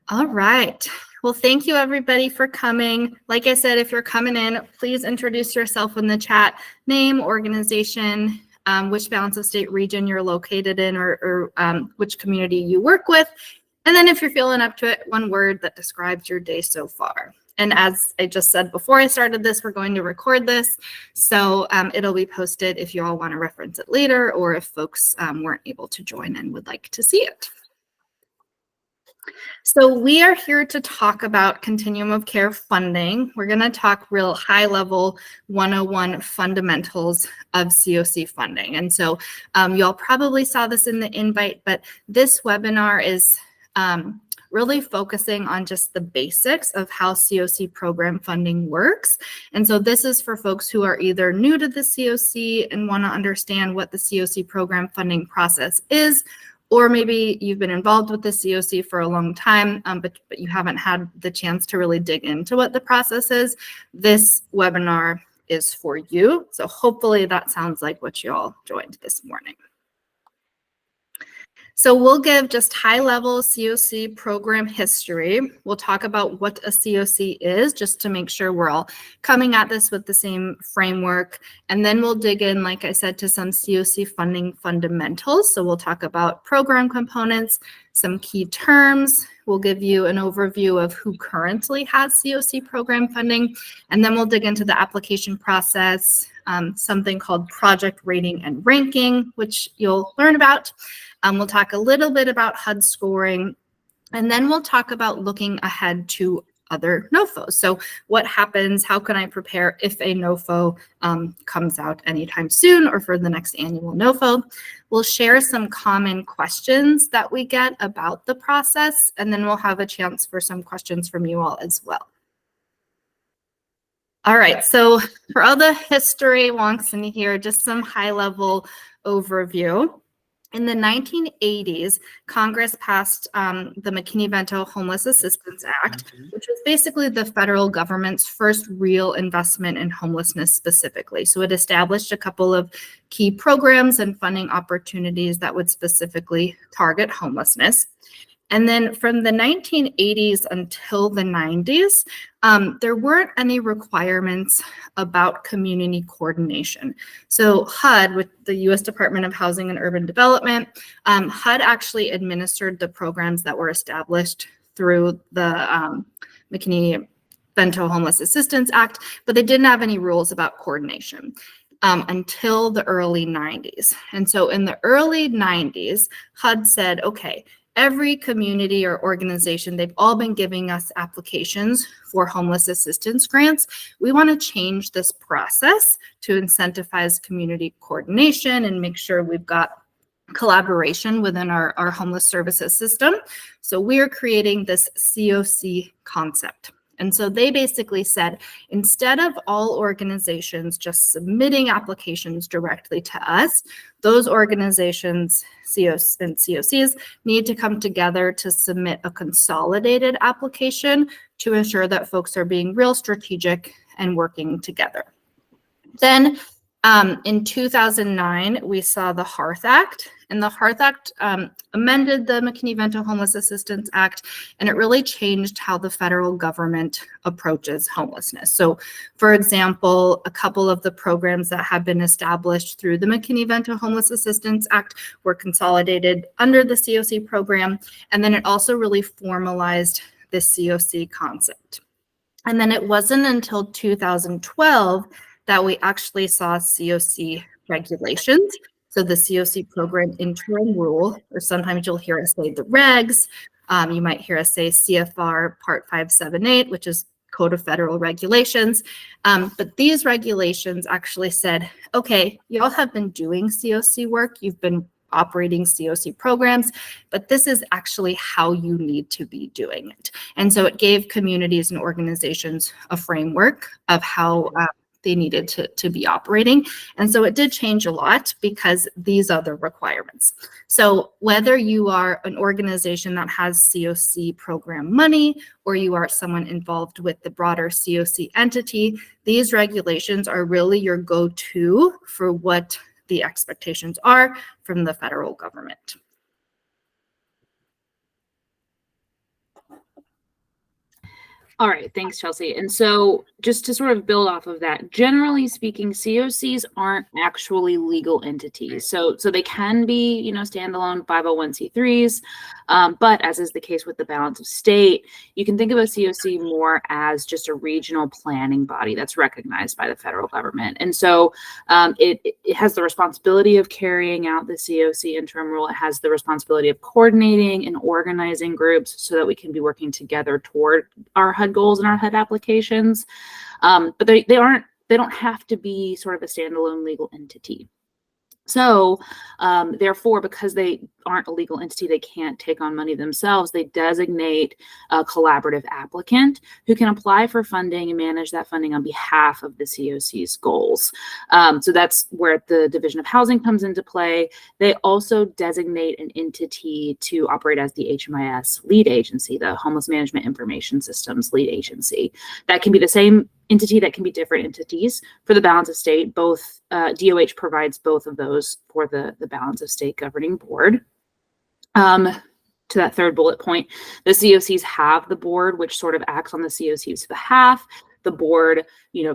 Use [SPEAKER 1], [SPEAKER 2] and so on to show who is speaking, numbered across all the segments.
[SPEAKER 1] All right. Well, thank you everybody for coming. Like I said, if you're coming in, please introduce yourself in the chat, name, organization, which balance of state region you're located in, or which community you work with. And then if you're feeling up to it, one word that describes your day so far. And as I just said before I started this, we're going to record this. So it'll be posted if you all want to reference it later, or if folks weren't able to join and would like to see it. So we are here to talk about continuum of care funding. We're going to talk real high level 101 fundamentals of COC funding. And so you all probably saw this in the invite, but this webinar is really focusing on just the basics of how COC program funding works. And so this is for folks who are either new to the COC and want to understand what the COC program funding process is, or maybe you've been involved with the COC for a long time, but you haven't had the chance to really dig into what the process is. This webinar is for you. So hopefully that sounds like what you all joined this morning. So we'll give just high-level COC program history. We'll talk about what a COC is, just to make sure we're all coming at this with the same framework. And then we'll dig in, like I said, to some COC funding fundamentals. So we'll talk about program components, some key terms. We'll give you an overview of who currently has COC program funding. And then we'll dig into the application process, something called project rating and ranking, which you'll learn about. We'll talk a little bit about HUD scoring, and then we'll talk about looking ahead to other NOFOs. So what happens, how can I prepare if a NOFO comes out anytime soon or for the next annual NOFO? We'll share some common questions that we get about the process, and then we'll have a chance for some questions from you all as well. All right, so for all the history wonks in here, just some high-level overview. In the 1980s, Congress passed the McKinney-Vento Homeless Assistance Act, which was basically the federal government's first real investment in homelessness specifically. So it established a couple of key programs and funding opportunities that would specifically target homelessness. And then from the 1980s until the 90s, there weren't any requirements about community coordination. So HUD, with the U.S. Department of Housing and Urban Development, HUD actually administered the programs that were established through the McKinney-Vento Homeless Assistance Act, but they didn't have any rules about coordination until the early 90s. And so in the early 90s, HUD said, okay, every community or organization, they've all been giving us applications for homeless assistance grants. We want to change this process to incentivize community coordination and make sure we've got collaboration within our homeless services system. So we're creating this COC concept. And so they basically said, instead of all organizations just submitting applications directly to us, those organizations, COs and COCs, need to come together to submit a consolidated application to ensure that folks are being real strategic and working together. Then in 2009, we saw the HEARTH Act, and the HEARTH Act amended the McKinney-Vento Homeless Assistance Act, and it really changed how the federal government approaches homelessness. So, for example, a couple of the programs that have been established through the McKinney-Vento Homeless Assistance Act were consolidated under the COC program, and then it also really formalized the COC concept. And then it wasn't until 2012 that we actually saw COC regulations. So the COC program interim rule, or sometimes you'll hear us say the regs. You might hear us say CFR Part 578, which is Code of Federal Regulations. But these regulations actually said, okay, you all have been doing COC work. You've been operating COC programs, but this is actually how you need to be doing it. And so it gave communities and organizations a framework of how they needed to be operating. And so it did change a lot because these are the requirements. So whether you are an organization that has COC program money, or you are someone involved with the broader COC entity, these regulations are really your go-to for what the expectations are from the federal government.
[SPEAKER 2] All right, thanks, Chelsea. And so just to sort of build off of that, generally speaking, COCs aren't actually legal entities. So they can be, standalone 501c3s, but as is the case with the balance of state, you can think of a COC more as just a regional planning body that's recognized by the federal government. And so it has the responsibility of carrying out the COC interim rule. It has the responsibility of coordinating and organizing groups so that we can be working together toward our HUD goals and our HUD applications, but they don't have to be sort of a standalone legal entity. So therefore, because they aren't a legal entity, they can't take on money themselves. They designate a collaborative applicant who can apply for funding and manage that funding on behalf of the COC's goals. So that's where the Division of Housing comes into play. They also designate an entity to operate as the HMIS lead agency, the Homeless Management Information Systems lead agency. That can be the same entity, that can be different entities. For the balance of state, both DOH provides both of those for the balance of state governing board. To that third bullet point, the COCs have the board, which sort of acts on the COC's behalf. The board,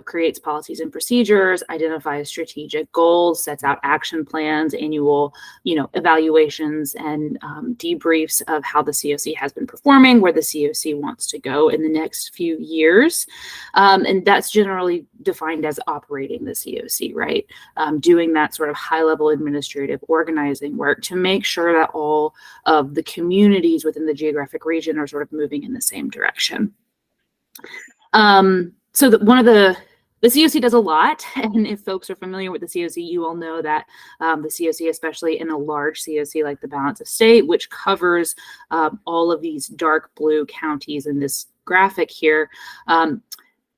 [SPEAKER 2] creates policies and procedures, identifies strategic goals, sets out action plans, annual, evaluations and debriefs of how the COC has been performing, where the COC wants to go in the next few years. And that's generally defined as operating the COC, right? Doing that sort of high-level administrative organizing work to make sure that all of the communities within the geographic region are sort of moving in the same direction. So one of the COC does a lot, and if folks are familiar with the COC, you all know that the COC, especially in a large COC like the balance of state, which covers all of these dark blue counties in this graphic here,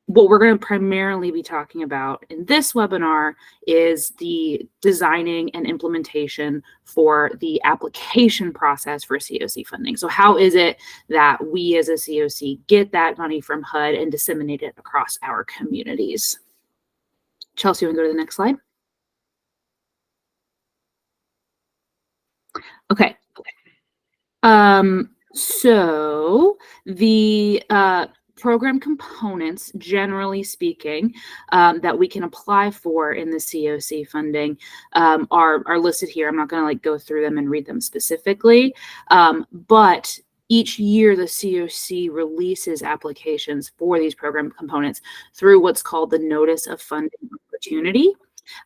[SPEAKER 2] what we're going to primarily be talking about in this webinar is the designing and implementation for the application process for COC funding. So how is it that we as a COC get that money from HUD and disseminate it across our communities? Chelsea, you want to go to the next slide? Okay. So the program components, generally speaking, that we can apply for in the COC funding are listed here. I'm not going to go through them and read them specifically, but each year the COC releases applications for these program components through what's called the Notice of Funding Opportunity.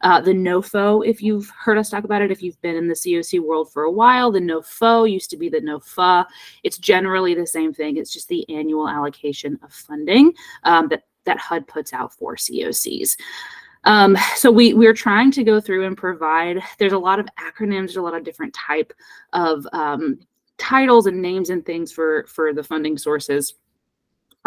[SPEAKER 2] The NOFO, if you've heard us talk about it, if you've been in the COC world for a while, the NOFO used to be the NOFA. It's generally the same thing. It's just the annual allocation of funding that HUD puts out for COCs. So we're trying to go through and provide, there's a lot of acronyms, there's a lot of different type of titles and names and things for the funding sources.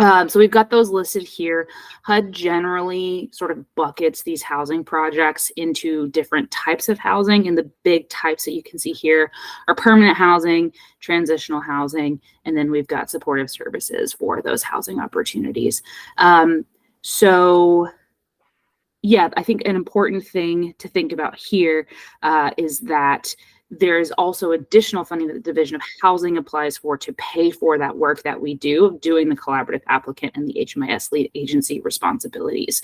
[SPEAKER 2] So we've got those listed here. HUD generally sort of buckets these housing projects into different types of housing, and the big types that you can see here are permanent housing, transitional housing, and then we've got supportive services for those housing opportunities. So yeah, I think an important thing to think about here is that there is also additional funding that the Division of Housing applies for to pay for that work that we do of doing the collaborative applicant and the HMIS lead agency responsibilities.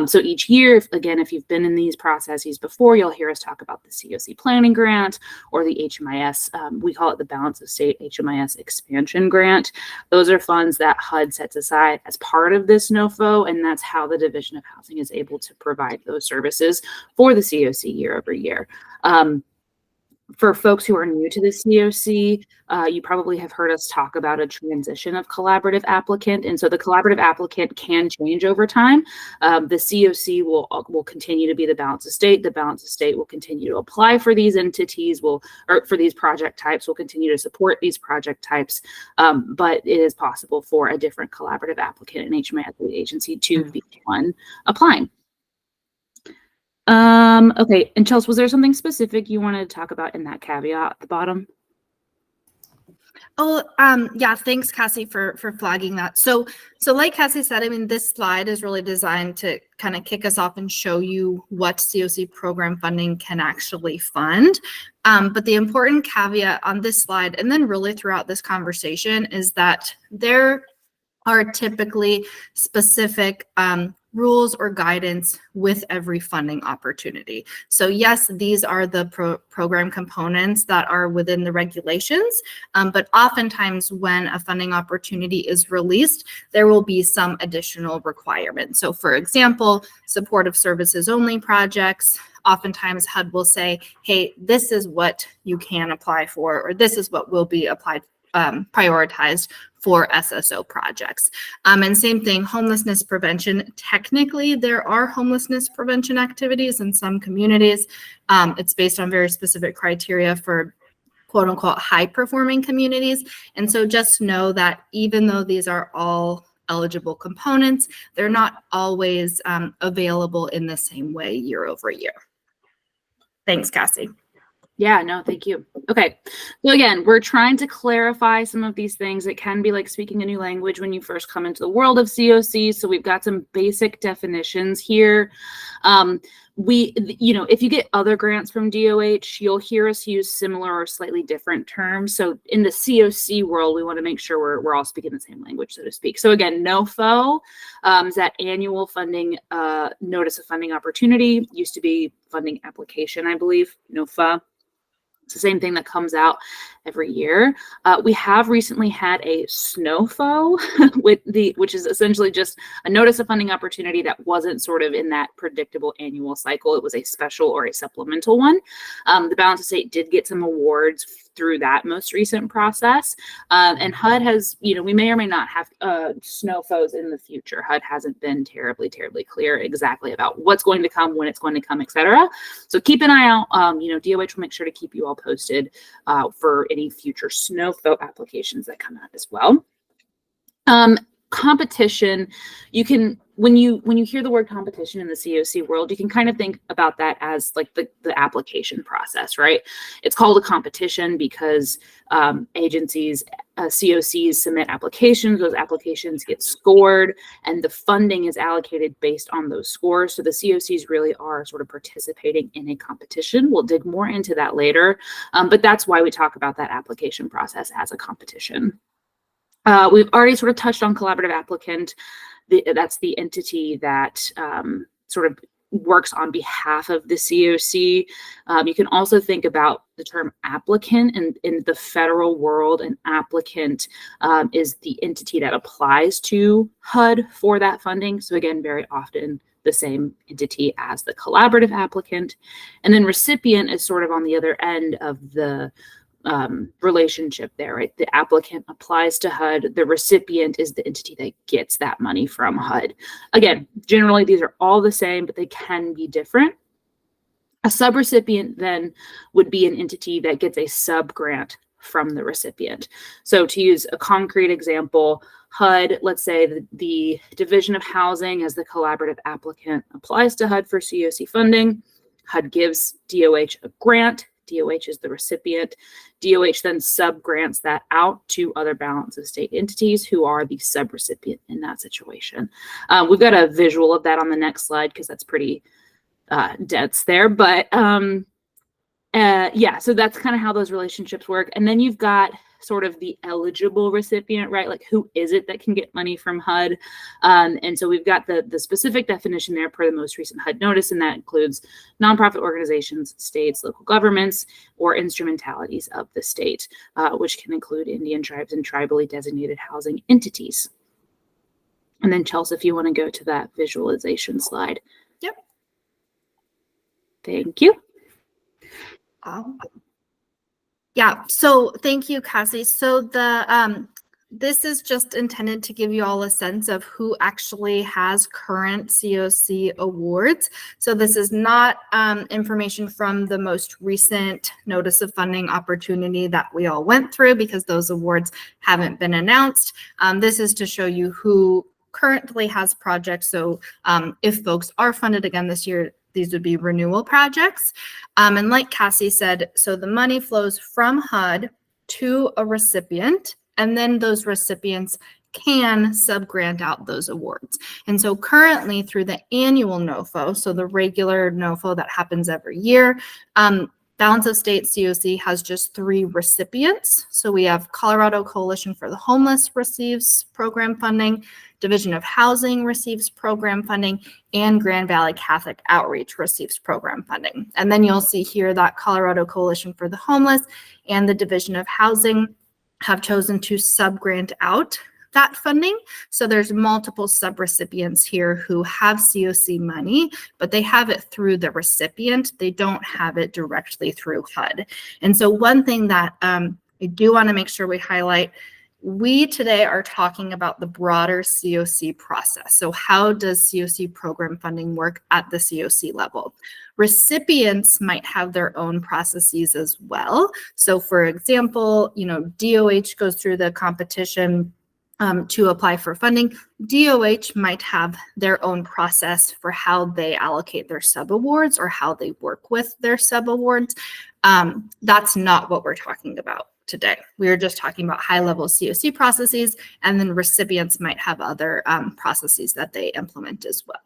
[SPEAKER 2] So each year, if you've been in these processes before, you'll hear us talk about the COC planning grant or the HMIS, we call it the Balance of State HMIS expansion grant. Those are funds that HUD sets aside as part of this NOFO, and that's how the Division of Housing is able to provide those services for the COC year over year. For folks who are new to the COC, you probably have heard us talk about a transition of collaborative applicant. And so the collaborative applicant can change over time. The COC will continue to be the balance of state. The balance of state will continue to apply for these entities, or for these project types, will continue to support these project types. But it is possible for a different collaborative applicant and HMIS lead agency to be one applying. Okay, and Chelsea, was there something specific you wanted to talk about in that caveat at the bottom?
[SPEAKER 1] Oh, yeah, thanks, Cassie, for flagging that. So like Cassie said, I mean, this slide is really designed to kind of kick us off and show you what COC program funding can actually fund. But the important caveat on this slide, and then really throughout this conversation, is that there are typically specific rules or guidance with every funding opportunity. So yes, these are the program components that are within the regulations, but oftentimes when a funding opportunity is released, there will be some additional requirements. So for example, supportive services only projects, oftentimes HUD will say, hey, this is what you can apply for, or this is what will be applied, prioritized for SSO projects. And same thing, homelessness prevention. Technically, there are homelessness prevention activities in some communities. It's based on very specific criteria for quote unquote high performing communities. And so just know that even though these are all eligible components, they're not always available in the same way year over year. Thanks, Cassie.
[SPEAKER 2] Yeah, no, thank you. Okay. So again, we're trying to clarify some of these things. It can be like speaking a new language when you first come into the world of COC. So we've got some basic definitions here. If you get other grants from DOH, you'll hear us use similar or slightly different terms. So in the COC world, we want to make sure we're all speaking the same language, so to speak. So again, NOFO is that annual funding notice of funding opportunity. Used to be funding application, I believe. NOFA. It's the same thing that comes out every year. We have recently had a SNOFO, which is essentially just a notice of funding opportunity that wasn't sort of in that predictable annual cycle. It was a special or a supplemental one. The Balance of State did get some awards through that most recent process. And HUD has, we may or may not have SNOFOs in the future. HUD hasn't been terribly clear exactly about what's going to come, when it's going to come, et cetera. So keep an eye out. DOH will make sure to keep you all posted for any future SNOFO applications that come out as well. Competition, you can, when you hear the word competition in the COC world, you can kind of think about that as like the application process, right? It's called a competition because agencies, COCs submit applications, those applications get scored, and the funding is allocated based on those scores. So the COCs really are sort of participating in a competition. We'll dig more into that later, but that's why we talk about that application process as a competition. We've already sort of touched on collaborative applicant. That's the entity that sort of works on behalf of the COC. You can also think about the term applicant, and in the federal world, an applicant is the entity that applies to HUD for that funding. So again, very often the same entity as the collaborative applicant. And then recipient is sort of on the other end of the relationship there, right? The applicant applies to HUD. The recipient is the entity that gets that money from HUD. Again, generally, these are all the same, but they can be different. A subrecipient then would be an entity that gets a sub-grant from the recipient. So to use a concrete example, HUD, let's say the Division of Housing as the collaborative applicant applies to HUD for COC funding. HUD gives DOH a grant. DOH is the recipient. DOH then sub-grants that out to other balance of state entities who are the sub-recipient in that situation. We've got a visual of that on the next slide because that's pretty dense there. But yeah, so that's kind of how those relationships work. And then you've got sort of the eligible recipient, right? Like who is it that can get money from HUD? And so we've got the specific definition there per the most recent HUD notice, and that includes nonprofit organizations, states, local governments, or instrumentalities of the state, which can include Indian tribes and tribally designated housing entities. And then Chelsea, if you want to go to that visualization slide.
[SPEAKER 1] Yep.
[SPEAKER 2] Thank you.
[SPEAKER 1] Yeah, so thank you, Cassie. So this is just intended to give you all a sense of who actually has current COC awards. So this is not information from the most recent notice of funding opportunity that we all went through because those awards haven't been announced. This is to show you who currently has projects. So if folks are funded again this year, these would be renewal projects. And like Cassie said, so the money flows from HUD to a recipient, and then those recipients can sub-grant out those awards. And so currently through the annual NOFO, so the regular NOFO that happens every year, Balance of State COC has just 3 recipients. So we have Colorado Coalition for the Homeless receives program funding, Division of Housing receives program funding, and Grand Valley Catholic Outreach receives program funding. And then you'll see here that Colorado Coalition for the Homeless and the Division of Housing have chosen to subgrant out that funding. So there's multiple subrecipients here who have COC money, but they have it through the recipient. They don't have it directly through HUD. And so one thing that I do want to make sure we highlight, we today are talking about the broader COC process. So how does COC program funding work at the COC level? Recipients might have their own processes as well. So for example, DOH goes through the competition to apply for funding. DOH might have their own process for how they allocate their subawards or how they work with their subawards. That's not what we're talking about today. We're just talking about high-level COC processes, and then recipients might have other processes that they implement as well.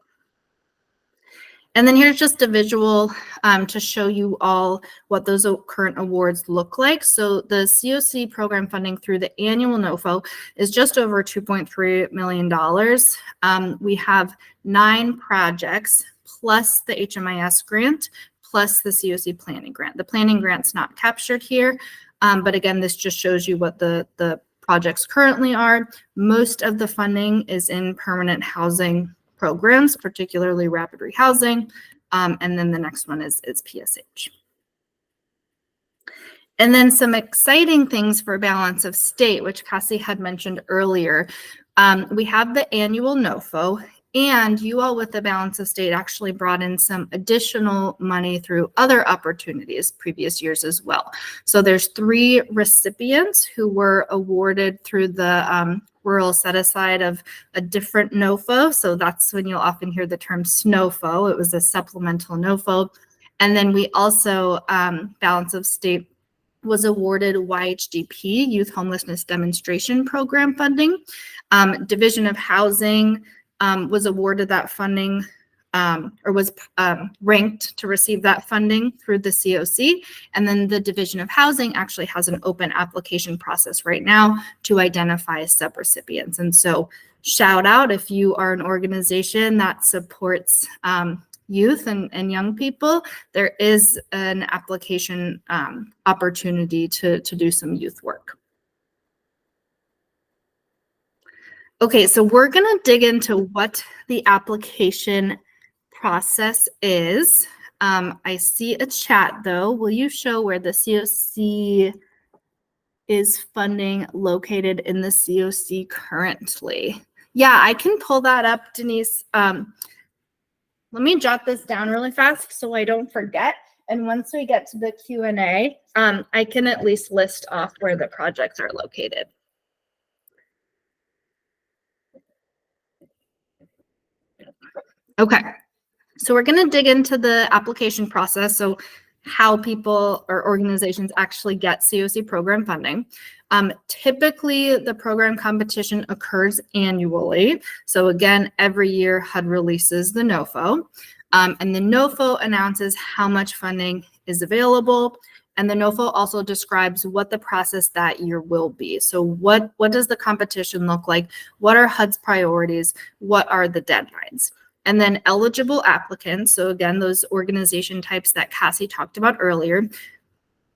[SPEAKER 1] And then here's just a visual to show you all what those current awards look like. So the COC program funding through the annual NOFO is just over $2.3 million. We have 9 projects plus the HMIS grant plus the COC planning grant. The planning grant's not captured here, but again, this just shows you what the projects currently are. Most of the funding is in permanent housing programs, particularly rapid rehousing, and then the next one is PSH. And then some exciting things for balance of state, which Cassie had mentioned earlier. We have the annual NOFO, and you all with the balance of state actually brought in some additional money through other opportunities previous years as well. So there's 3 recipients who were awarded through the rural set aside of a different NOFO. So that's when you'll often hear the term SNOFO. It was a supplemental NOFO. And then we also, balance of state was awarded YHDP, Youth Homelessness Demonstration Program funding. Division of Housing was awarded that funding or was ranked to receive that funding through the COC. And then the Division of Housing actually has an open application process right now to identify subrecipients. And so shout out if you are an organization that supports youth and young people, there is an application opportunity to do some youth work. Okay, so we're going to dig into what the application process is. I see a chat though. Will you show where the COC is funding located in the COC currently? Yeah, I can pull that up, Denise. Let me jot this down really fast so I don't forget. And once we get to the Q&A, I can at least list off where the projects are located. Okay, so we're going to dig into the application process. So how people or organizations actually get COC program funding. Typically, the program competition occurs annually. So again, every year HUD releases the NOFO. And the NOFO announces how much funding is available. And the NOFO also describes what the process that year will be. So what does the competition look like? What are HUD's priorities? What are the deadlines? And then eligible applicants, so again, those organization types that Cassie talked about earlier,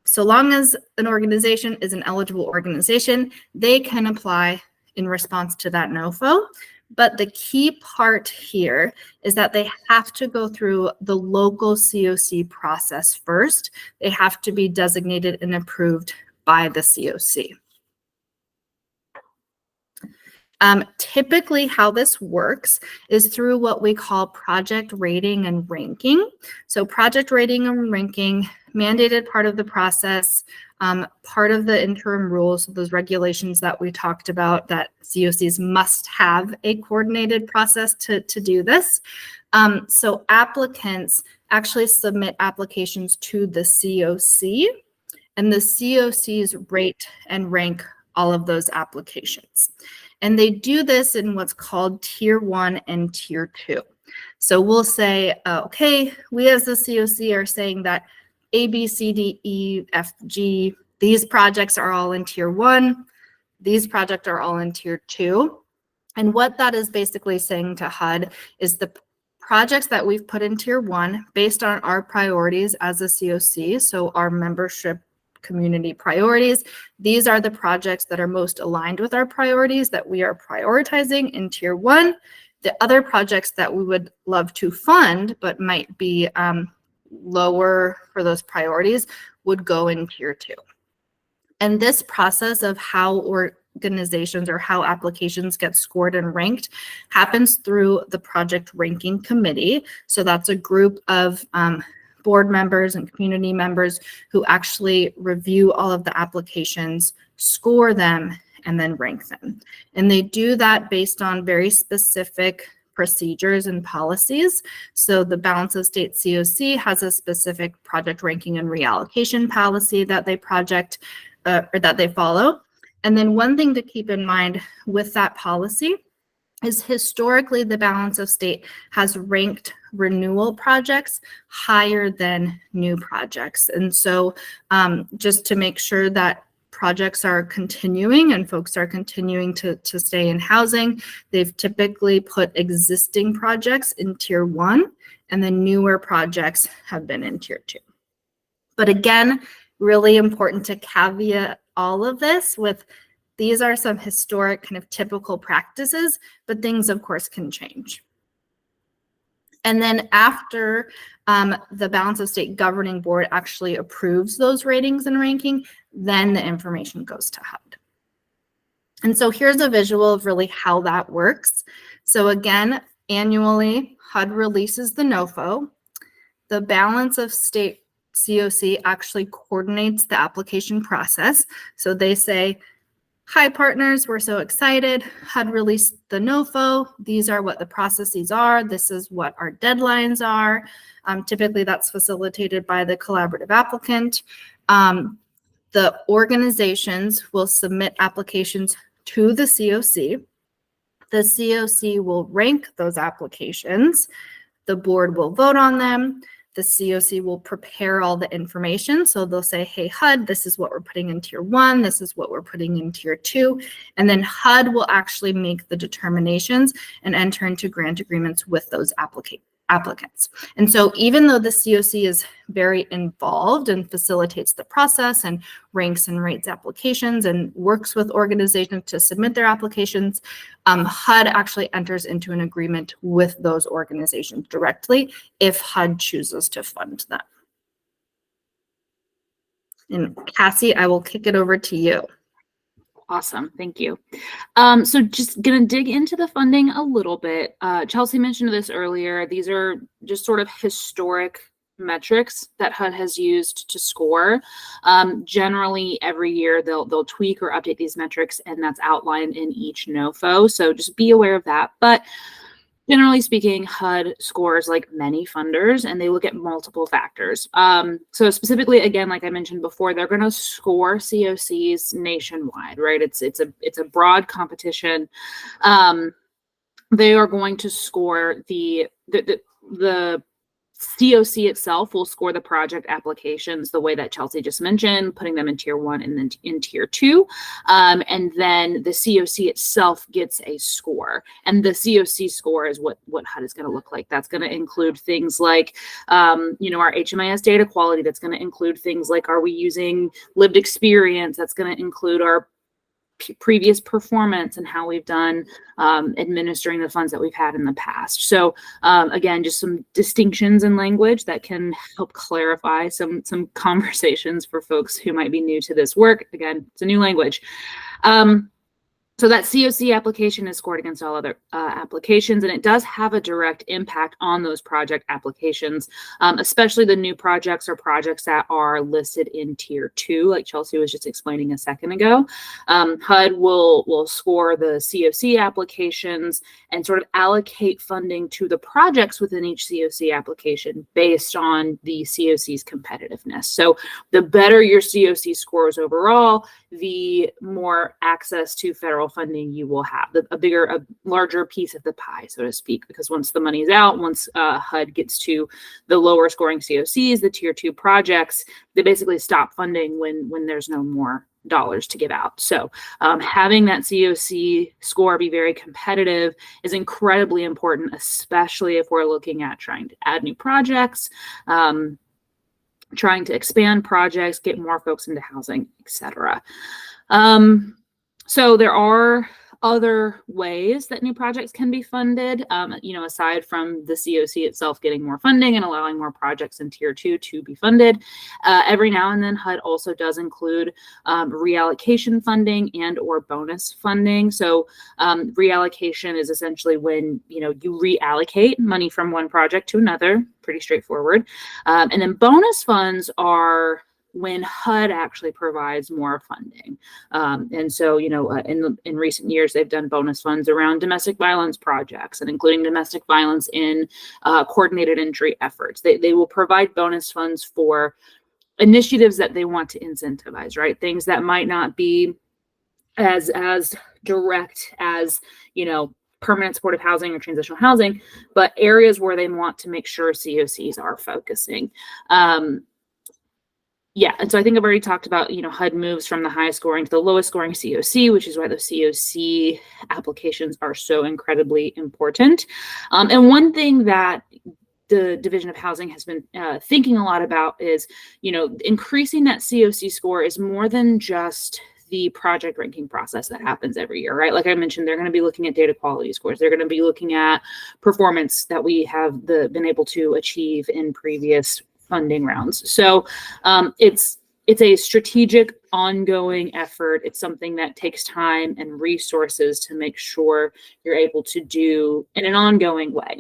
[SPEAKER 1] so long as an organization is an eligible organization, they can apply in response to that NOFO. But the key part here is that they have to go through the local COC process first. They have to be designated and approved by the COC. Typically how this works is through what we call project rating and ranking. So project rating and ranking, mandated part of the process, part of the interim rules, so those regulations that we talked about that COCs must have a coordinated process to do this. So applicants actually submit applications to the COC, and the COCs rate and rank all of those applications. And they do this in what's called Tier 1 and Tier 2. So we'll say, okay, we as the COC are saying that A, B, C, D, E, F, G. These projects are all in tier 1. These projects are all in tier 2. And what that is basically saying to HUD is the projects that we've put in tier 1 based on our priorities as a COC, so our membership community priorities. These are the projects that are most aligned with our priorities that we are prioritizing in tier 1. The other projects that we would love to fund but might be lower for those priorities would go in tier 2. And this process of how organizations or how applications get scored and ranked happens through the project ranking committee. So that's a group of board members and community members who actually review all of the applications, score them, and then rank them. And they do that based on very specific procedures and policies. So the Balance of State COC has a specific project ranking and reallocation policy that they follow. And then one thing to keep in mind with that policy is historically the Balance of State has ranked renewal projects higher than new projects. And so just to make sure that projects are continuing and folks are continuing to stay in housing, they've typically put existing projects in tier 1 and the newer projects have been in tier 2. But again, really important to caveat all of this with these are some historic kind of typical practices, but things of course can change. And then after the Balance of State Governing Board actually approves those ratings and ranking, then the information goes to HUD. And so here's a visual of really how that works. So again, annually, HUD releases the NOFO. The Balance of State COC actually coordinates the application process. So they say, hi partners, we're so excited. HUD released the NOFO. These are what the processes are. This is what our deadlines are. Typically that's facilitated by the collaborative applicant. The organizations will submit applications to the COC. The COC will rank those applications. The board will vote on them. The COC will prepare all the information. So they'll say, hey, HUD, this is what we're putting in tier 1. This is what we're putting in tier 2. And then HUD will actually make the determinations and enter into grant agreements with those applicants. And so even though the COC is very involved and facilitates the process and ranks and rates applications and works with organizations to submit their applications, HUD actually enters into an agreement with those organizations directly if HUD chooses to fund them. And Cassie, I will kick it over to you.
[SPEAKER 2] Awesome. Thank you. So just going to dig into the funding a little bit. Chelsea mentioned this earlier. These are just sort of historic metrics that HUD has used to score. Generally, every year they'll tweak or update these metrics, and that's outlined in each NOFO. So just be aware of that. But generally speaking, HUD scores like many funders, and they look at multiple factors. So specifically, again, like I mentioned before, they're going to score COCs nationwide, right? It's a broad competition. They are going to score the COC itself will score the project applications the way that Chelsea just mentioned, putting them in tier 1 and then in tier 2. And then the COC itself gets a score. And the COC score is what HUD is going to look like. That's going to include things like, our HMIS data quality. That's going to include things like, are we using lived experience? That's going to include our previous performance and how we've done administering the funds that we've had in the past. So again, just some distinctions in language that can help clarify some conversations for folks who might be new to this work. Again, it's a new language. So that COC application is scored against all other applications, and it does have a direct impact on those project applications, especially the new projects or projects that are listed in tier 2, like Chelsea was just explaining a second ago. HUD will score the COC applications and sort of allocate funding to the projects within each COC application based on the COC's competitiveness. So the better your COC scores overall, the more access to federal funding you will have, a larger piece of the pie, so to speak, because once the money is out, once HUD gets to the lower scoring COCs, the tier 2 projects, they basically stop funding when there's no more dollars to give out. So having that COC score be very competitive is incredibly important, especially if we're looking at trying to add new projects, trying to expand projects, get more folks into housing, etc. So there are other ways that new projects can be funded, aside from the COC itself getting more funding and allowing more projects in tier 2 to be funded. Every now and then HUD also does include reallocation funding and or bonus funding. So reallocation is essentially when you reallocate money from one project to another, pretty straightforward. And then bonus funds are when HUD actually provides more funding. And so, in recent years, they've done bonus funds around domestic violence projects and including domestic violence in coordinated entry efforts. They will provide bonus funds for initiatives that they want to incentivize, right? Things that might not be as direct as, permanent supportive housing or transitional housing, but areas where they want to make sure COCs are focusing. And so I think I've already talked about, HUD moves from the highest scoring to the lowest scoring COC, which is why the COC applications are so incredibly important. And one thing that the Division of Housing has been thinking a lot about is, increasing that COC score is more than just the project ranking process that happens every year, right? Like I mentioned, they're going to be looking at data quality scores. They're going to be looking at performance that we have been able to achieve in previous funding rounds. So it's a strategic, ongoing effort. It's something that takes time and resources to make sure you're able to do in an ongoing way.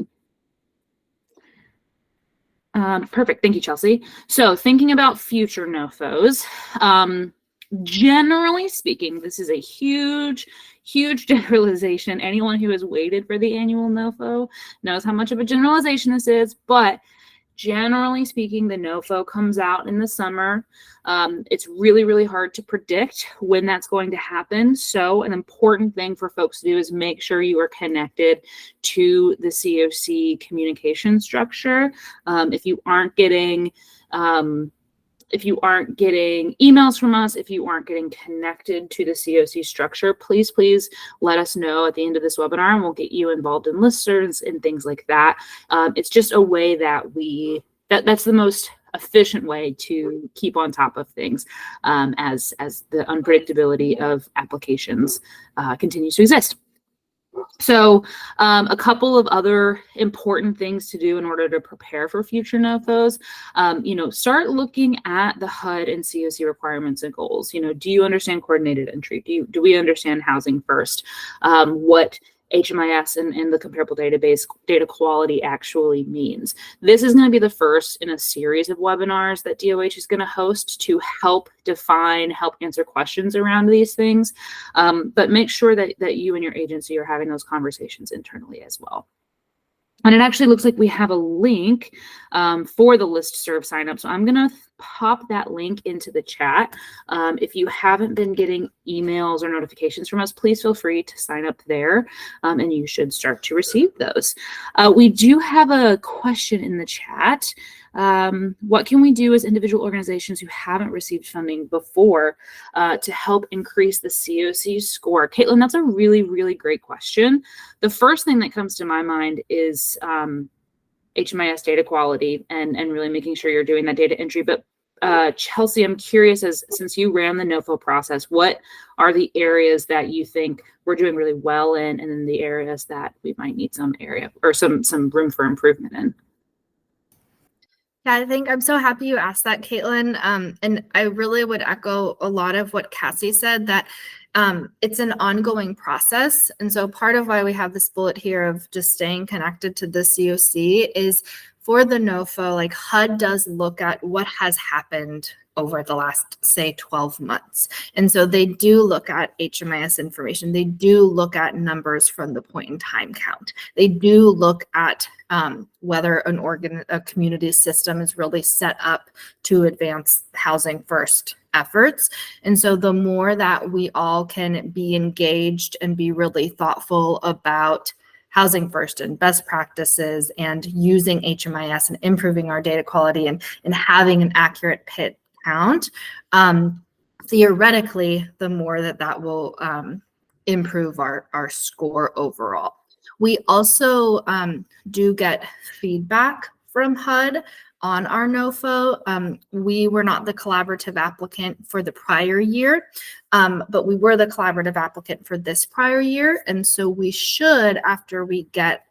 [SPEAKER 2] Perfect. Thank you, Chelsea. So thinking about future NOFOs, generally speaking, this is a huge generalization. Anyone who has waited for the annual NOFO knows how much of a generalization this is, but generally speaking, the NOFO comes out in the summer. It's really hard to predict when that's going to happen. So an important thing for folks to do is make sure you are connected to the COC communication structure. If you aren't getting emails from us, if you aren't getting connected to the COC structure, please let us know at the end of this webinar and we'll get you involved in listservs and things like that. It's just a way that that's the most efficient way to keep on top of things as the unpredictability of applications continues to exist. So a couple of other important things to do in order to prepare for future NOFOs, start looking at the HUD and COC requirements and goals. Do you understand coordinated entry? Do we understand housing first? What HMIS and the comparable database data quality actually means. This is going to be the first in a series of webinars that DOH is going to host to help define, help answer questions around these things. But make sure that you and your agency are having those conversations internally as well. And it actually looks like we have a link for the listserv sign up. So I'm going to pop that link into the chat. If you haven't been getting emails or notifications from us, please feel free to sign up there and you should start to receive those. We do have a question in the chat. What can we do as individual organizations who haven't received funding before to help increase the COC score? Caitlin, that's a really great question. The first thing that comes to my mind is HMIS data quality and really making sure you're doing that data entry. But Chelsea, I'm curious, since you ran the NOFO process, what are the areas that you think we're doing really well in, and then the areas that we might need some room for improvement in?
[SPEAKER 1] Yeah, I think I'm so happy you asked that, Caitlin. And I really would echo a lot of what Cassie said, that it's an ongoing process. And so part of why we have this bullet here of just staying connected to the COC is for the NOFO, like HUD does look at what has happened over the last, say, 12 months. And so they do look at HMIS information. They do look at numbers from the point in time count. They do look at whether a community system is really set up to advance housing first efforts. And so the more that we all can be engaged and be really thoughtful about housing first and best practices and using HMIS and improving our data quality and having an accurate PIT count, theoretically, the more that will improve our score overall. We also do get feedback from HUD on our NOFO. We were not the collaborative applicant for the prior year, but we were the collaborative applicant for this prior year. And so we should, after we get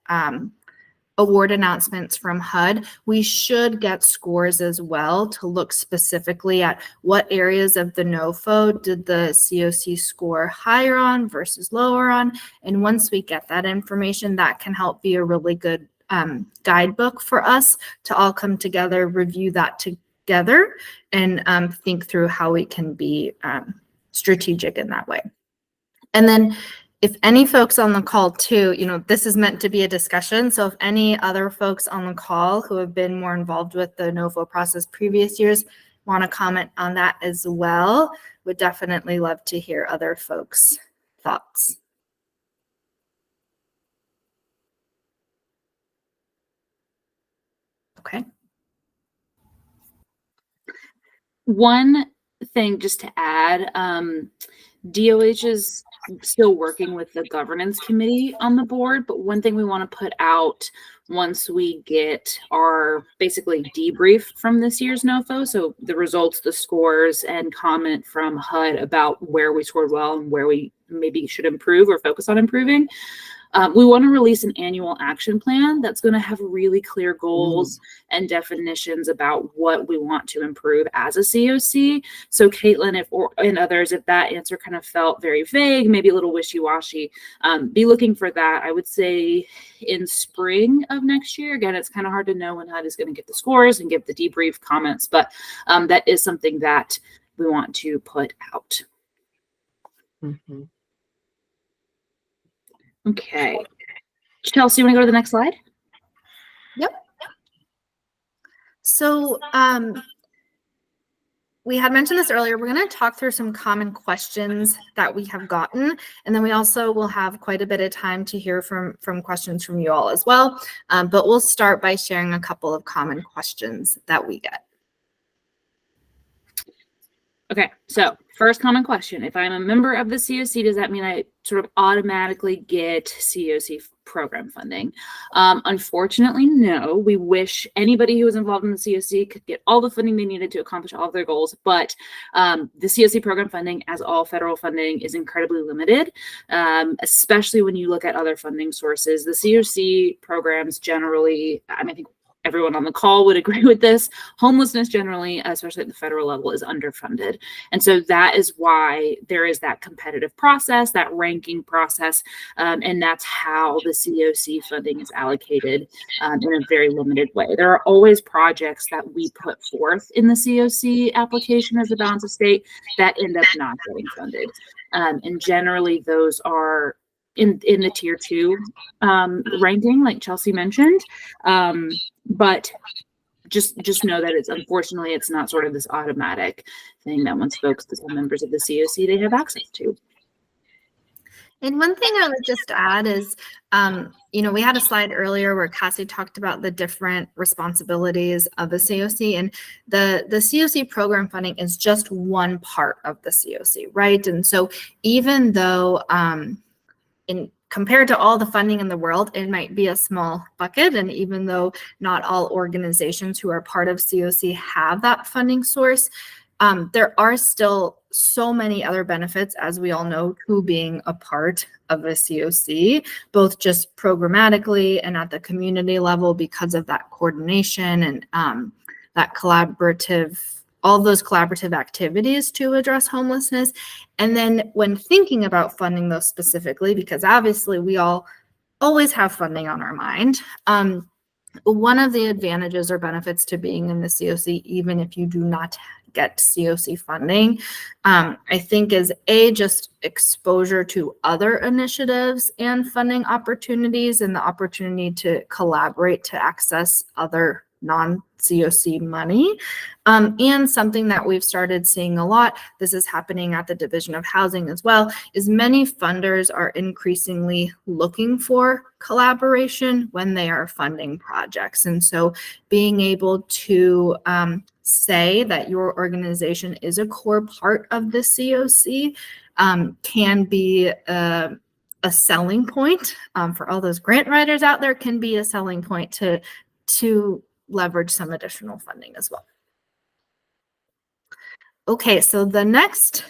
[SPEAKER 1] award announcements from HUD, we should get scores as well to look specifically at what areas of the NOFO did the COC score higher on versus lower on. And once we get that information, that can help be a really good guidebook for us to all come together, review that together, and think through how we can be strategic in that way. And then if any folks on the call too, this is meant to be a discussion. So if any other folks on the call who have been more involved with the NOFO process previous years want to comment on that as well, would definitely love to hear other folks' thoughts. Okay.
[SPEAKER 2] One thing just to add, DOH is still working with the governance committee on the board, but one thing we want to put out once we get our basically debrief from this year's NOFO, so the results, the scores, and comment from HUD about where we scored well and where we maybe should improve or focus on improving. We want to release an annual action plan that's going to have really clear goals and definitions about what we want to improve as a COC. So Caitlin, and others, if that answer kind of felt very vague, maybe a little wishy-washy, be looking for that. I would say in spring of next year. Again, it's kind of hard to know when HUD is going to get the scores and give the debrief comments, but that is something that we want to put out.
[SPEAKER 3] Mm-hmm.
[SPEAKER 2] Okay. Chelsea, you want to go to the next slide?
[SPEAKER 1] Yep. So we had mentioned this earlier. We're going to talk through some common questions that we have gotten, and then we also will have quite a bit of time to hear from questions from you all as well. But we'll start by sharing a couple of common questions that we get.
[SPEAKER 2] Okay, so first common question. If I'm a member of the COC, does that mean I sort of automatically get COC program funding? Unfortunately, no. We wish anybody who was involved in the COC could get all the funding they needed to accomplish all of their goals, but the COC program funding, as all federal funding, is incredibly limited, especially when you look at other funding sources. The COC programs generally, I think everyone on the call would agree with this. Homelessness generally, especially at the federal level, is underfunded. And so that is why there is that competitive process, that ranking process, and that's how the COC funding is allocated in a very limited way. There are always projects that we put forth in the COC application as a balance of state that end up not getting funded. And generally those are in the tier 2 ranking, like Chelsea mentioned. But just know that unfortunately it's not sort of this automatic thing that once folks become members of the COC, they have access to.
[SPEAKER 1] And one thing I would just add is, we had a slide earlier where Cassie talked about the different responsibilities of a COC, and the COC program funding is just one part of the COC, right? And so even though compared to all the funding in the world, it might be a small bucket. And even though not all organizations who are part of COC have that funding source, there are still so many other benefits, as we all know, to being a part of a COC, both just programmatically and at the community level because of that coordination and that collaborative, all those collaborative activities to address homelessness. And then when thinking about funding those specifically, because obviously we all always have funding on our mind, one of the advantages or benefits to being in the COC, even if you do not get COC funding, I think is just exposure to other initiatives and funding opportunities and the opportunity to collaborate to access other non-COC money. And something that we've started seeing a lot, this is happening at the Division of Housing as well, is many funders are increasingly looking for collaboration when they are funding projects. And so being able to say that your organization is a core part of the COC can be a selling point for all those grant writers out there, can be a selling point to leverage some additional funding as well. Okay, so the next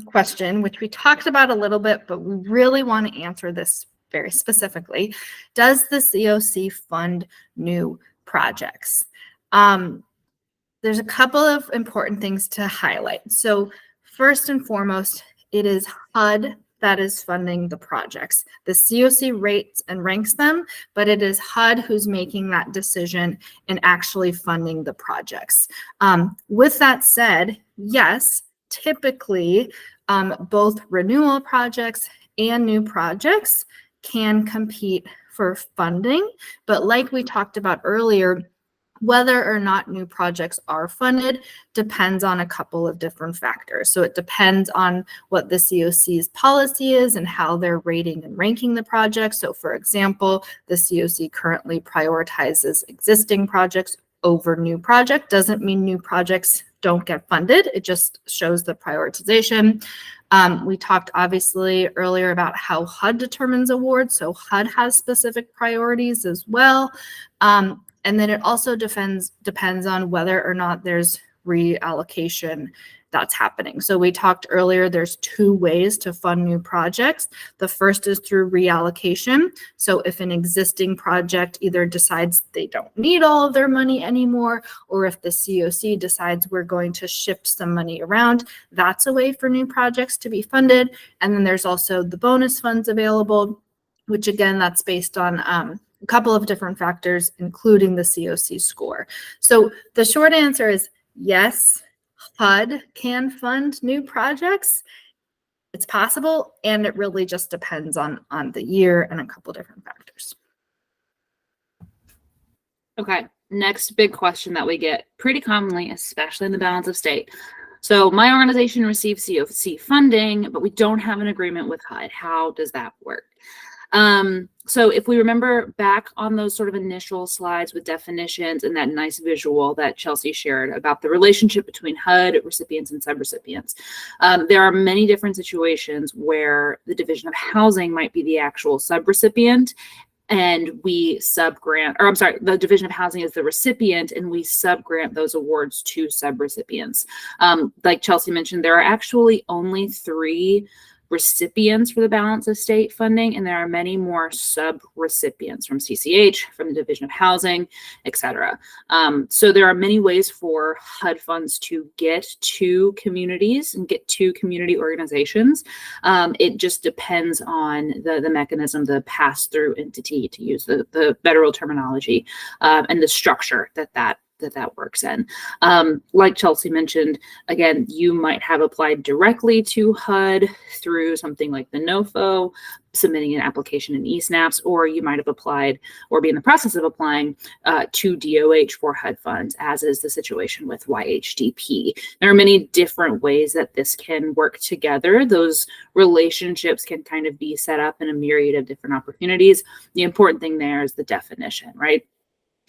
[SPEAKER 1] question, which we talked about a little bit, but we really want to answer this very specifically. Does the COC fund new projects? There's a couple of important things to highlight. So first and foremost, it is HUD that is funding the projects. The COC rates and ranks them, but it is HUD who's making that decision and actually funding the projects. With that said, yes, typically both renewal projects and new projects can compete for funding, but like we talked about earlier, whether or not new projects are funded depends on a couple of different factors. So it depends on what the COC's policy is and how they're rating and ranking the projects. So for example, the COC currently prioritizes existing projects over new projects. Doesn't mean new projects don't get funded. It just shows the prioritization. We talked obviously earlier about how HUD determines awards. So HUD has specific priorities as well. And then it also depends on whether or not there's reallocation that's happening. So we talked earlier, there's two ways to fund new projects. The first is through reallocation. So if an existing project either decides they don't need all of their money anymore, or if the COC decides we're going to shift some money around, that's a way for new projects to be funded. And then there's also the bonus funds available, which again, that's based on a couple of different factors, including the COC score. So the short answer is yes, HUD can fund new projects. It's possible, and it really just depends on the year and a couple different factors.
[SPEAKER 2] Okay, next big question that we get pretty commonly, especially in the balance of state. So my organization receives COC funding, but we don't have an agreement with HUD. How does that work? So if we remember back on those sort of initial slides with definitions and that nice visual that Chelsea shared about the relationship between HUD recipients and subrecipients, there are many different situations where the Division of Housing might be the actual subrecipient and we subgrant, or I'm sorry, the Division of Housing is the recipient and we subgrant those awards to subrecipients. Like Chelsea mentioned, there are actually only 3 recipients for the balance of state funding, and there are many more sub-recipients from CCH, from the Division of Housing, etc. So there are many ways for HUD funds to get to communities and get to community organizations. It just depends on the mechanism, the pass-through entity, to use the federal terminology, and the structure that works in. Like Chelsea mentioned, again, you might have applied directly to HUD through something like the NOFO, submitting an application in eSNAPS, or you might have applied or be in the process of applying to DOH for HUD funds, as is the situation with YHDP. There are many different ways that this can work together. Those relationships can kind of be set up in a myriad of different opportunities. The important thing there is the definition, right?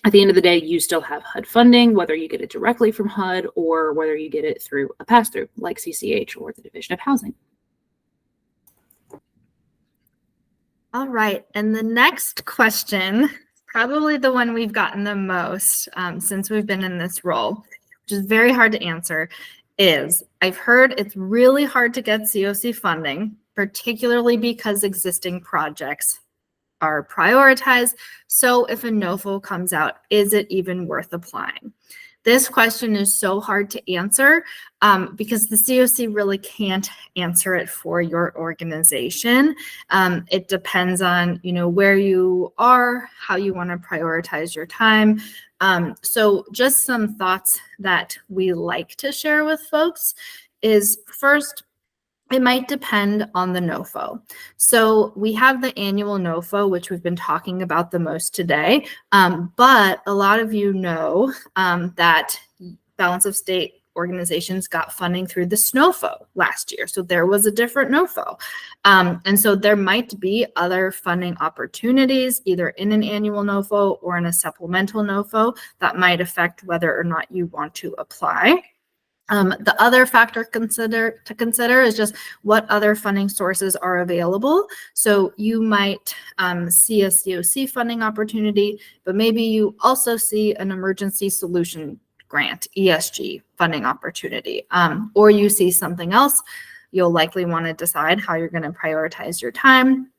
[SPEAKER 2] At the end of the day, you still have HUD funding, whether you get it directly from HUD or whether you get it through a pass-through like CCH or the Division of Housing.
[SPEAKER 1] All right, and the next question, probably the one we've gotten the most since we've been in this role, which is very hard to answer, is I've heard it's really hard to get COC funding, particularly because existing projects are prioritized. So if a NOFO comes out, is it even worth applying? This question is so hard to answer because the COC really can't answer it for your organization. It depends on, where you are, how you want to prioritize your time. So just some thoughts that we like to share with folks is, first, it might depend on the NOFO. So we have the annual NOFO, which we've been talking about the most today, but a lot of you know that balance of state organizations got funding through the SNOFO last year. So there was a different NOFO. And so there might be other funding opportunities, either in an annual NOFO or in a supplemental NOFO, that might affect whether or not you want to apply. The other factor to consider is just what other funding sources are available. So you might see a COC funding opportunity, but maybe you also see an emergency solution grant, ESG funding opportunity, or you see something else. You'll likely want to decide how you're going to prioritize your time.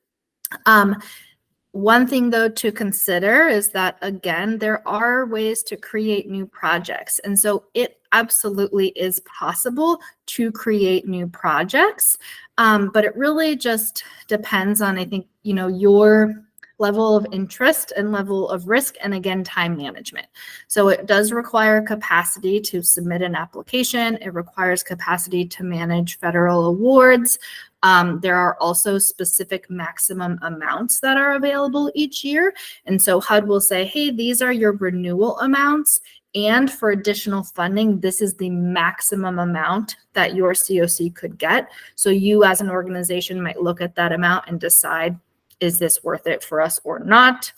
[SPEAKER 1] One thing, though, to consider is that, again, there are ways to create new projects. And so it absolutely is possible to create new projects, but it really just depends on, I think, your level of interest and level of risk, and again, time management. So it does require capacity to submit an application. It requires capacity to manage federal awards. There are also specific maximum amounts that are available each year. And so HUD will say, hey, these are your renewal amounts. And for additional funding, this is the maximum amount that your COC could get. So you as an organization might look at that amount and decide, is this worth it for us or not?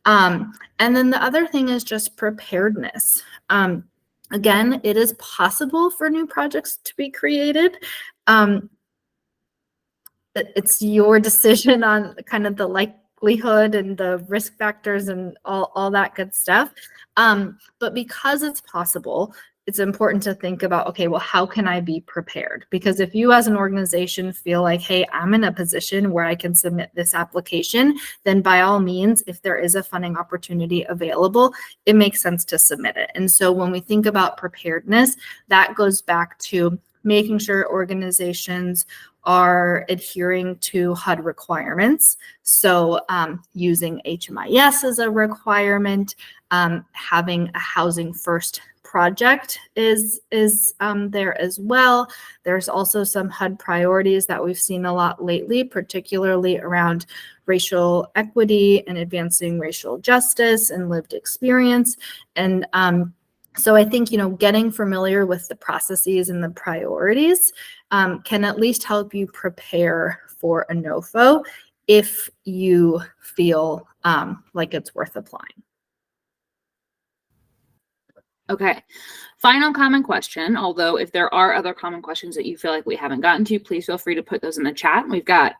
[SPEAKER 1] And then the other thing is just preparedness. Again, it is possible for new projects to be created. It's your decision on kind of the likelihood and the risk factors and all that good stuff. But because it's possible, it's important to think about, okay, well, how can I be prepared? Because if you as an organization feel like, hey, I'm in a position where I can submit this application, then by all means, if there is a funding opportunity available, it makes sense to submit it. And so when we think about preparedness, that goes back to making sure organizations are adhering to HUD requirements. So using HMIS as a requirement, having a housing first project is there as well. There's also some HUD priorities that we've seen a lot lately, particularly around racial equity and advancing racial justice and lived experience. And so I think, getting familiar with the processes and the priorities can at least help you prepare for a NOFO if you feel like it's worth applying.
[SPEAKER 2] Okay, final common question, although if there are other common questions that you feel like we haven't gotten to, please feel free to put those in the chat. We've got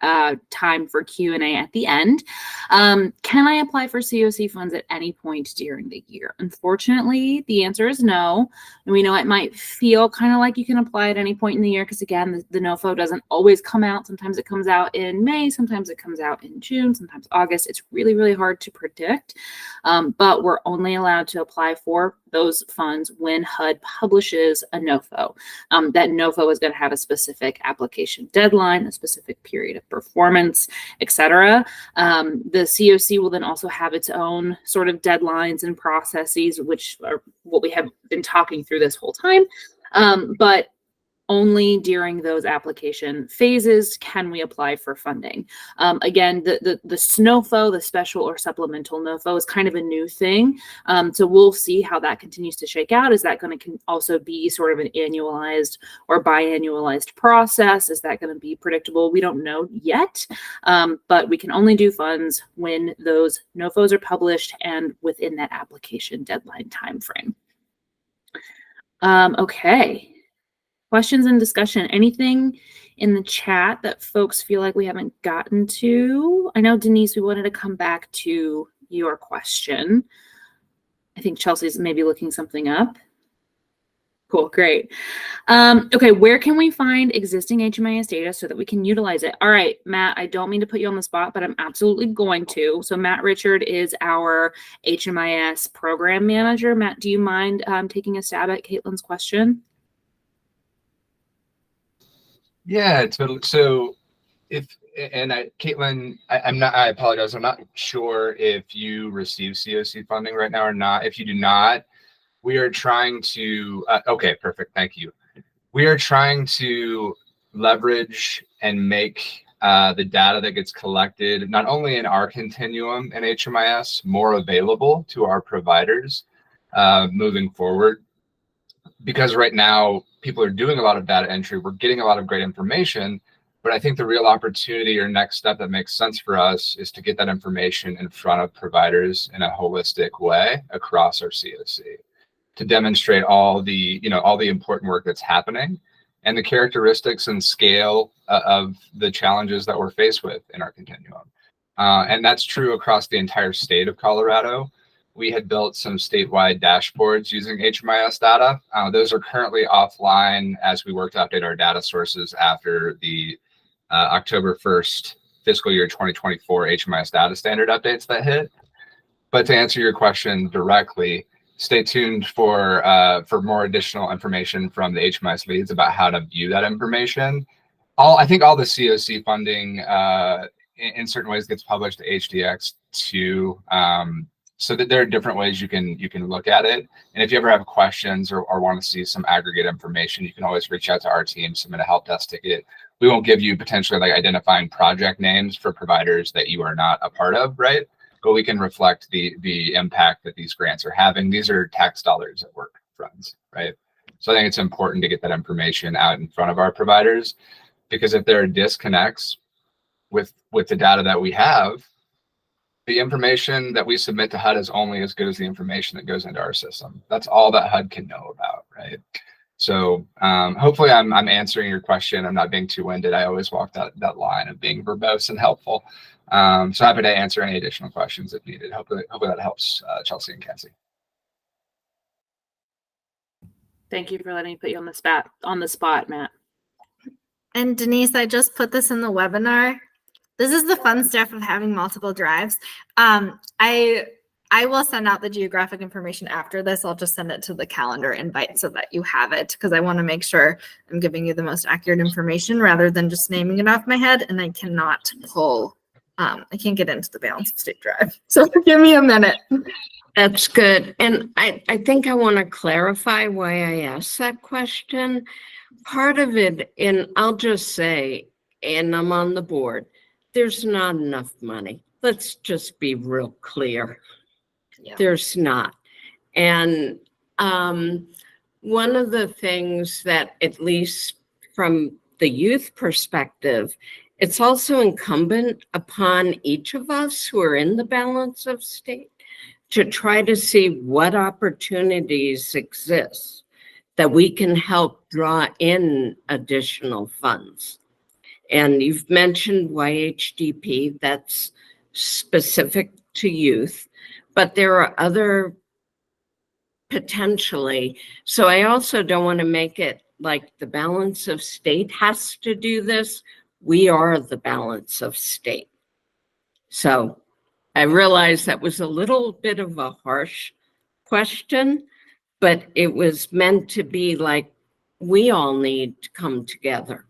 [SPEAKER 2] time for Q&A at the end. Can I apply for COC funds at any point during the year? Unfortunately, the answer is no. And we know it might feel kind of like you can apply at any point in the year because, again, the NOFO doesn't always come out. Sometimes it comes out in May, sometimes it comes out in June, sometimes August. It's really, really hard to predict, but we're only allowed to apply for those funds when HUD publishes a NOFO. That NOFO is going to have a specific application deadline, a specific period of performance, etc. The COC will then also have its own sort of deadlines and processes, which are what we have been talking through this whole time. But only during those application phases can we apply for funding. Again, the SNOFO, the special or supplemental NOFO, is kind of a new thing. So we'll see how that continues to shake out. Is that going to also be sort of an annualized or biannualized process? Is that going to be predictable? We don't know yet, but we can only do funds when those NOFOs are published and within that application deadline timeframe. Okay. Questions and discussion. Anything in the chat that folks feel like we haven't gotten to? I know, Denise, we wanted to come back to your question. I think Chelsea's maybe looking something up. Cool, great. Okay, where can we find existing HMIS data so that we can utilize it? All right, Matt, I don't mean to put you on the spot, but I'm absolutely going to. So Matt Richard is our HMIS program manager. Matt, do you mind taking a stab at Caitlin's question?
[SPEAKER 4] Yeah, totally. So Caitlin, I apologize. I'm not sure if you receive COC funding right now or not. If you do not, we are trying to, okay, perfect. Thank you. We are trying to leverage and make the data that gets collected, not only in our continuum and HMIS, more available to our providers moving forward. Because right now people are doing a lot of data entry, we're getting a lot of great information, but I think the real opportunity or next step that makes sense for us is to get that information in front of providers in a holistic way across our COC to demonstrate all the, all the important work that's happening and the characteristics and scale of the challenges that we're faced with in our continuum. And that's true across the entire state of Colorado. We had built some statewide dashboards using HMIS data. Those are currently offline as we work to update our data sources after the October 1st fiscal year 2024 HMIS data standard updates that hit. But to answer your question directly, stay tuned for more additional information from the HMIS leads about how to view that information. I think all the COC funding in certain ways gets published to HDX too. So that there are different ways you can look at it. And if you ever have questions or want to see some aggregate information, you can always reach out to our team, submit a help desk ticket. We won't give you potentially like identifying project names for providers that you are not a part of, right? But we can reflect the impact that these grants are having. These are tax dollars at work, friends, right? So I think it's important to get that information out in front of our providers, because if there are disconnects with the data that we have, the information that we submit to HUD is only as good as the information that goes into our system. That's all that HUD can know about, right? So hopefully I'm answering your question. I'm not being too winded. I always walk that line of being verbose and helpful. So happy to answer any additional questions if needed. Hopefully that helps Chelsea and Kenzie.
[SPEAKER 2] Thank you for letting me put you on the spot, Matt.
[SPEAKER 1] And Denise, I just put this in the webinar. This is the fun stuff of having multiple drives. I will send out the geographic information after this. I'll just send it to the calendar invite so that you have it, because I want to make sure I'm giving you the most accurate information rather than just naming it off my head. And I cannot pull, I can't get into the balance of state drive. So give me a minute.
[SPEAKER 3] That's good. And I think I want to clarify why I asked that question. Part of it, and I'll just say, and I'm on the board, there's not enough money. Let's just be real clear.
[SPEAKER 1] Yeah.
[SPEAKER 3] There's not. And one of the things that, at least from the youth perspective, it's also incumbent upon each of us who are in the balance of state to try to see what opportunities exist that we can help draw in additional funds. And you've mentioned YHDP, that's specific to youth, but there are other potentially. So I also don't want to make it like the balance of state has to do this. We are the balance of state. So I realize that was a little bit of a harsh question, but it was meant to be like, we all need to come together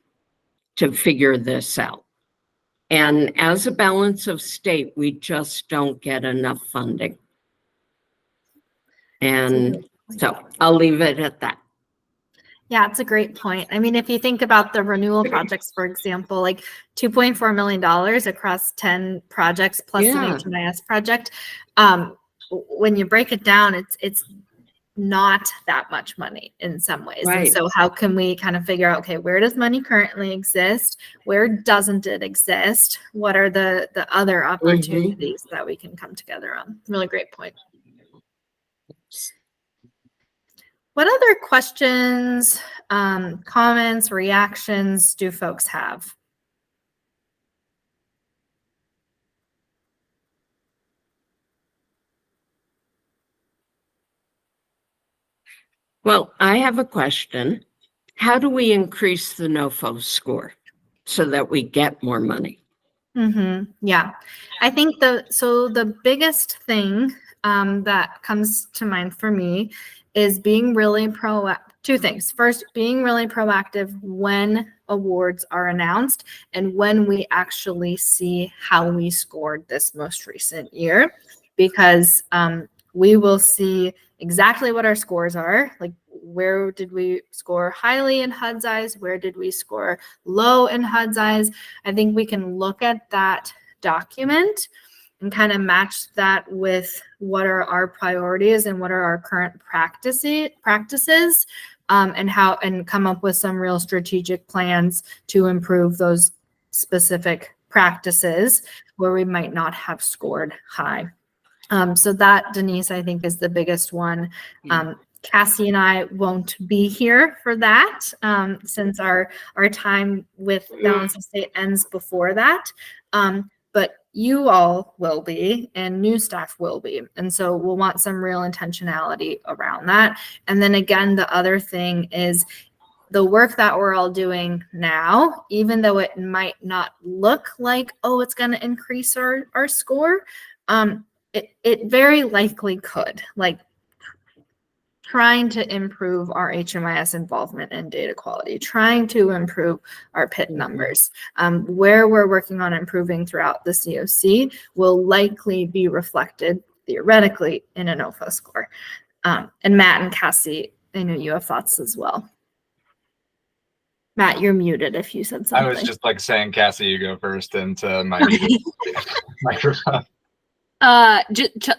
[SPEAKER 3] to figure this out. And as a balance of state, we just don't get enough funding. And so I'll leave it at that.
[SPEAKER 1] Yeah, it's a great point. I mean, if you think about the renewal projects, for example, like $2.4 million across 10 projects plus an HMIS project, when you break it down, it's not that much money in some ways.
[SPEAKER 3] Right.
[SPEAKER 1] And so how can we kind of figure out, okay, where does money currently exist? Where doesn't it exist? What are the other opportunities that we can come together on? Really great point. What other questions, comments, reactions do folks have?
[SPEAKER 3] Well, I have a question. How do we increase the NOFO score so that we get more money?
[SPEAKER 1] Yeah, I think the biggest thing that comes to mind for me is being really proactive. Two things. First, being really proactive when awards are announced and when we actually see how we scored this most recent year, because we will see exactly what our scores are. Like where did we score highly in HUD's eyes? Where did we score low in HUD's eyes? I think we can look at that document and kind of match that with what are our priorities and what are our current practices, and come up with some real strategic plans to improve those specific practices where we might not have scored high. So that, Denise, I think is the biggest one. Cassie and I won't be here for that, since our time with Balance of State ends before that. But you all will be, and new staff will be. And so we'll want some real intentionality around that. And then again, the other thing is the work that we're all doing now, even though it might not look like, oh, it's going to increase our score, it very likely could. Like, trying to improve our HMIS involvement in data quality, trying to improve our PIT numbers. Where we're working on improving throughout the COC will likely be reflected theoretically in an OFA score. And Matt and Cassie, I know you have thoughts as well. Matt, you're muted if you said something.
[SPEAKER 4] I was just like saying, Cassie, you go first into my muted microphone.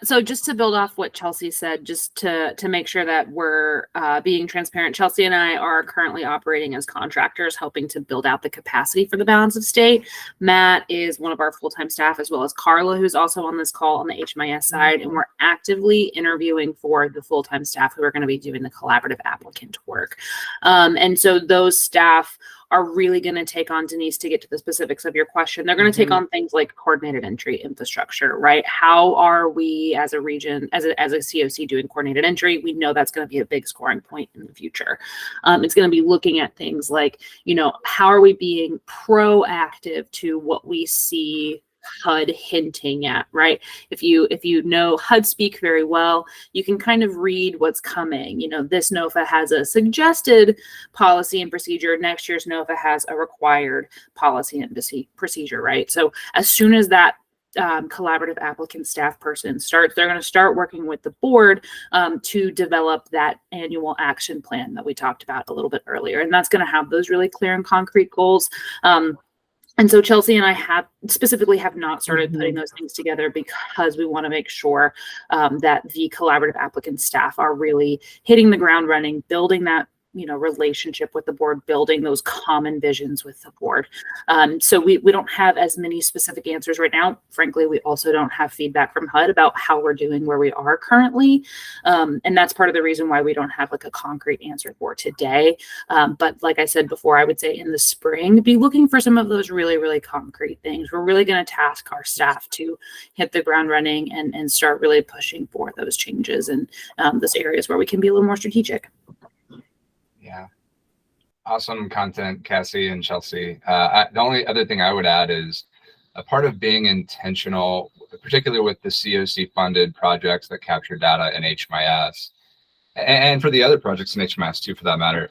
[SPEAKER 2] So just to build off what Chelsea said, just to make sure that we're being transparent, Chelsea and I are currently operating as contractors, helping to build out the capacity for the Balance of State. Matt is one of our full-time staff, as well as Carla, who's also on this call on the HMIS side, and we're actively interviewing for the full-time staff who are going to be doing the collaborative applicant work. And so those staff are really going to take on, Denise, to get to the specifics of your question. They're going to take on things like coordinated entry infrastructure, right? How are we as a region, as a COC doing coordinated entry? We know that's going to be a big scoring point in the future. It's going to be looking at things like, how are we being proactive to what we see HUD hinting at, right? If you know HUD speak very well, you can kind of read what's coming. This NOFA has a suggested policy and procedure. Next year's NOFA has a required policy and procedure, right? So as soon as that collaborative applicant staff person starts, they're going to start working with the board to develop that annual action plan that we talked about a little bit earlier. And that's going to have those really clear and concrete goals. And so Chelsea and I have not started putting those things together because we want to make sure that the collaborative applicant staff are really hitting the ground running, building that relationship with the board, building those common visions with the board. So we don't have as many specific answers right now. Frankly, we also don't have feedback from HUD about how we're doing where we are currently. And that's part of the reason why we don't have like a concrete answer for today. But like I said before, I would say in the spring, be looking for some of those really, really concrete things. We're really going to task our staff to hit the ground running and start really pushing for those changes and those areas where we can be a little more strategic.
[SPEAKER 4] Yeah. Awesome content, Cassie and Chelsea. The only other thing I would add is a part of being intentional, particularly with the COC funded projects that capture data in HMIS, and for the other projects in HMIS too, for that matter,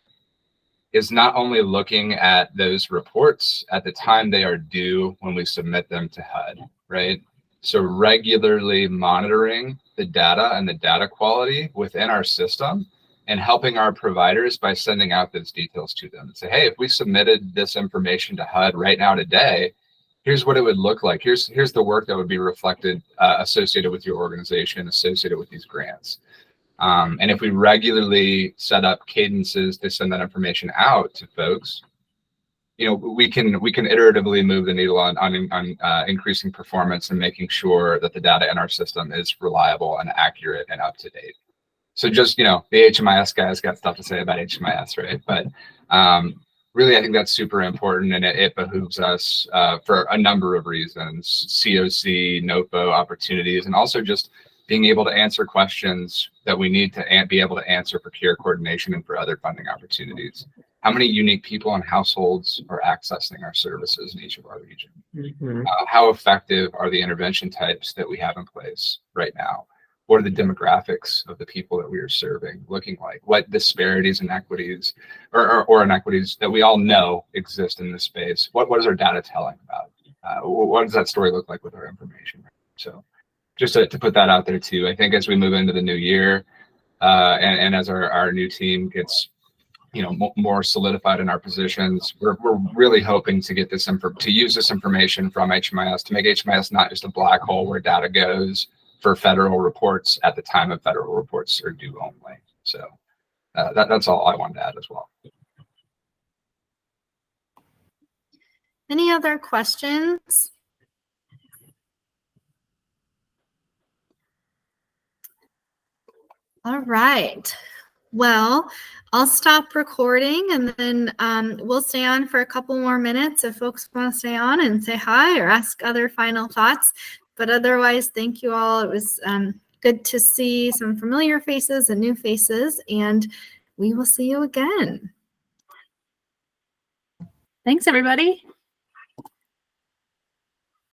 [SPEAKER 4] is not only looking at those reports at the time they are due when we submit them to HUD, right? So regularly monitoring the data and the data quality within our system and helping our providers by sending out those details to them. Say, hey, if we submitted this information to HUD right now today, here's what it would look like. Here's the work that would be reflected, associated with your organization, associated with these grants. And if we regularly set up cadences to send that information out to folks, we can iteratively move the needle on increasing performance and making sure that the data in our system is reliable and accurate and up to date. So just, the HMIS guys got stuff to say about HMIS, right? But really, I think that's super important, and it behooves us for a number of reasons: COC, NOFO opportunities, and also just being able to answer questions that we need to be able to answer for care coordination and for other funding opportunities. How many unique people and households are accessing our services in each of our regions? How effective are the intervention types that we have in place right now? What are the demographics of the people that we are serving looking like? What disparities and equities or inequities that we all know exist in this space? What is our data telling about? What does that story look like with our information? So just to put that out there too, I think as we move into the new year, And as our new team gets, more solidified in our positions, we're really hoping to get to use this information from HMIS to make HMIS not just a black hole where data goes for federal reports at the time of federal reports are due only. So that's all I wanted to add as well.
[SPEAKER 1] Any other questions? All right. Well, I'll stop recording and then we'll stay on for a couple more minutes if folks want to stay on and say hi or ask other final thoughts. But otherwise, thank you all. It was good to see some familiar faces and new faces, and we will see you again.
[SPEAKER 2] Thanks, everybody.